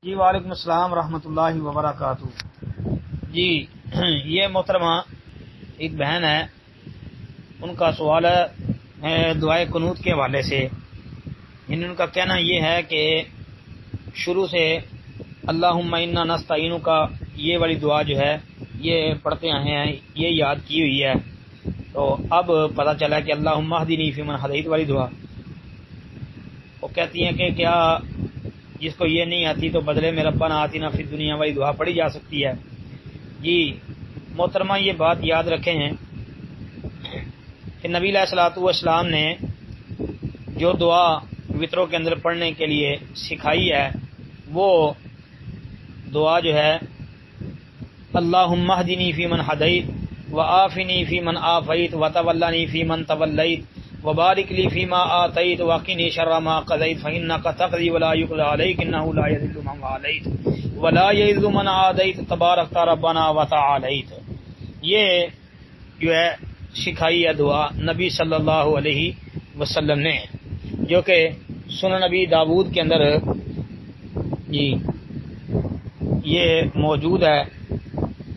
جی وعلیکم السلام ورحمۃ اللہ وبرکاتہ۔ جی یہ محترمہ ایک بہن ہے، ان کا سوال ہے دعائے قنوت کے حوالے سے۔ ان کا کہنا یہ ہے کہ شروع سے اللہم انا نستعینک کا یہ والی دعا جو ہے یہ پڑھتے آئے ہیں، یہ یاد کی ہوئی ہے، تو اب پتہ چلا کہ اللہم اہدنی فیمن ہدیت والی دعا وہ کہتی ہیں کہ کیا جس کو یہ نہیں آتی تو بدلے میں ربنا آتنا فی الدنیا والی دعا پڑھی جا سکتی ہے؟ جی محترمہ یہ بات یاد رکھیں ہیں کہ نبی علیہ الصلوۃ والسلام نے جو دعا وطروں کے اندر پڑھنے کے لیے سکھائی ہے وہ دعا جو ہے اللہم اہدنی فی من ہدیت وعافنی فی من عافیت وتولنی فی من تولیت وبارک لی فیما آتیت وقنی شر ما قضیت فإنک تقضی ولا یقضی علیک انہ لا یذل من والیت ولا یعز من عادیت تبارکت ربنا وتعالیت۔ یہ جو ہے سکھائی ہے دعا نبی صلی اللہ علیہ وسلم نے، جو کہ سنن نبی داود کے اندر جی یہ موجود ہے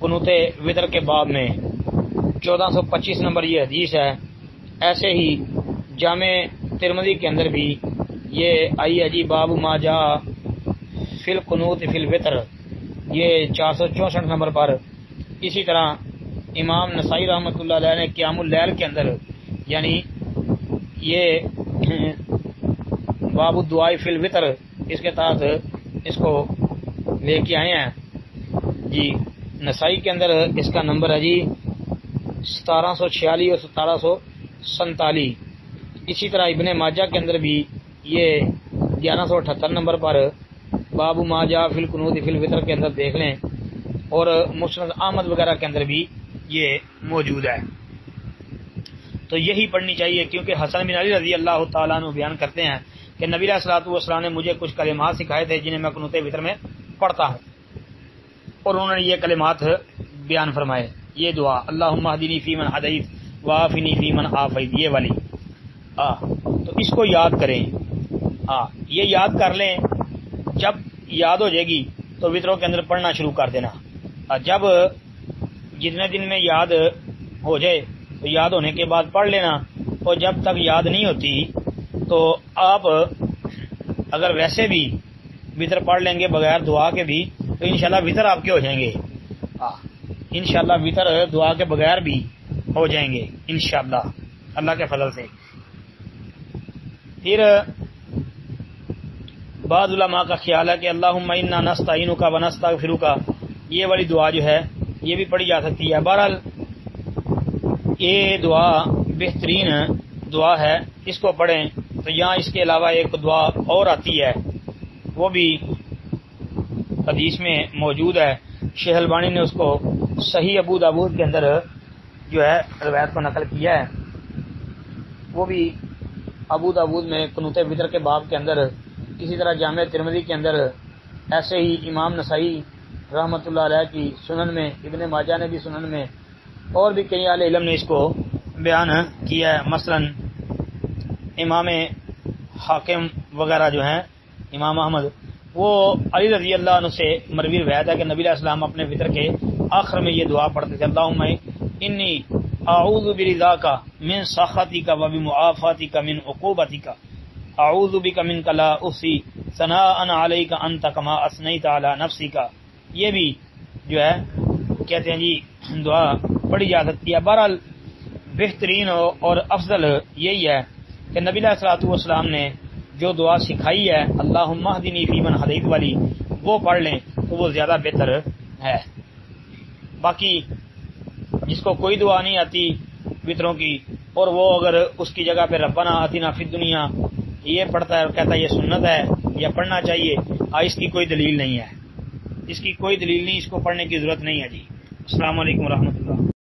قنوت وطر کے باب میں 1425 نمبر یہ حدیث ہے۔ ایسے ہی جامع ترمذی کے اندر بھی یہ آئی ہے جی باب ما جاء فی القنوت فی الوتر، یہ 464 نمبر پر۔ اسی طرح امام نسائی رحمۃ اللہ علیہ نے قیام اللیل کے اندر یعنی یہ باب الدعاء فی الوتر اس کے تحت اس کو لے کے آئے ہیں جی۔ نسائی کے اندر اس کا نمبر ہے جی 1746 اور 1747۔ اسی طرح ابن ماجہ کے اندر بھی یہ 1178 نمبر پر باب ما جاء فی القنوت فی الوتر کے اندر دیکھ لیں، اور مسند احمد وغیرہ کے اندر بھی یہ موجود ہے۔ تو یہی پڑھنی چاہیے، کیونکہ حسن بن علی رضی اللہ تعالیٰ عنہ بیان کرتے ہیں کہ نبی علیہ الصلوۃ والسلام نے مجھے کچھ کلمات سکھائے تھے جنہیں میں قنوت وتر میں پڑھتا ہوں، اور انہوں نے یہ کلمات بیان فرمائے، یہ دعا اللہم اہدنی فیمن ہدیت وعافنی فیمن عافیت، یہ والی تو اس کو یاد کریں، یہ یاد کر لیں۔ جب یاد ہو جائے گی تو وطروں کے اندر پڑھنا شروع کر دینا۔ جب جتنے دن میں یاد ہو جائے تو یاد ہونے کے بعد پڑھ لینا، اور جب تک یاد نہیں ہوتی تو آپ اگر ویسے بھی وطر پڑھ لیں گے بغیر دعا کے بھی تو انشاءاللہ وطر آپ کے ہو جائیں گے، انشاءاللہ وطر دعا کے بغیر بھی ہو جائیں گے انشاءاللہ اللہ کے فضل سے۔ پھر بعض علماء کا خیال ہے کہ اللہم انا نستعینک ونستغفرک، یہ والی دعا جو ہے یہ بھی پڑھی جا سکتی ہے۔ بہرحال یہ دعا بہترین دعا ہے، اس کو پڑھیں۔ تو یہاں اس کے علاوہ ایک دعا اور آتی ہے، وہ بھی حدیث میں موجود ہے، شیخ البانی نے اس کو صحیح ابو داود کے اندر جو ہے روایت کو نقل کیا ہے، وہ بھی ابو داود میں قنوت وتر کے باب کے اندر، اسی طرح جامع ترمذی کے اندر، ایسے ہی امام نسائی رحمۃ اللہ علیہ کی سنن میں، ابن ماجہ نے بھی سنن میں، اور بھی کئی اہل علم نے اس کو بیان کیا ہے۔ مثلا امام حاکم وغیرہ جو ہیں، امام احمد، وہ علی رضی اللہ عنہ سے مروی روایت ہے کہ نبی علیہ السلام اپنے وطر کے آخر میں یہ دعا پڑھتے تھے، اللہم انی اعوذ برضاک من سخطک وبمعافاتک من عقوبتک اعوذ بک منک لا احصی ثناء علیک انت کما اثنیت علی نفسک۔ یہ بھی جو ہے کہتے ہیں جی دعا پڑھی جا سکتی ہے۔ بہرحال بہترین اور افضل یہی ہے کہ نبی علیہ الصلوۃ والسلام نے جو دعا سکھائی ہے اللہم اہدنی فیمن ہدیت والی، وہ پڑھ لیں تو وہ زیادہ بہتر ہے۔ باقی جس کو کوئی دعا نہیں آتی وطروں کی، اور وہ اگر اس کی جگہ پہ ربنا آتنا فی الدنیا یہ پڑھتا ہے اور کہتا ہے یہ سنت ہے یا پڑھنا چاہیے، اس کی کوئی دلیل نہیں ہے، اس کی کوئی دلیل نہیں، اس کو پڑھنے کی ضرورت نہیں ہے جی۔ السلام علیکم ورحمۃ اللہ۔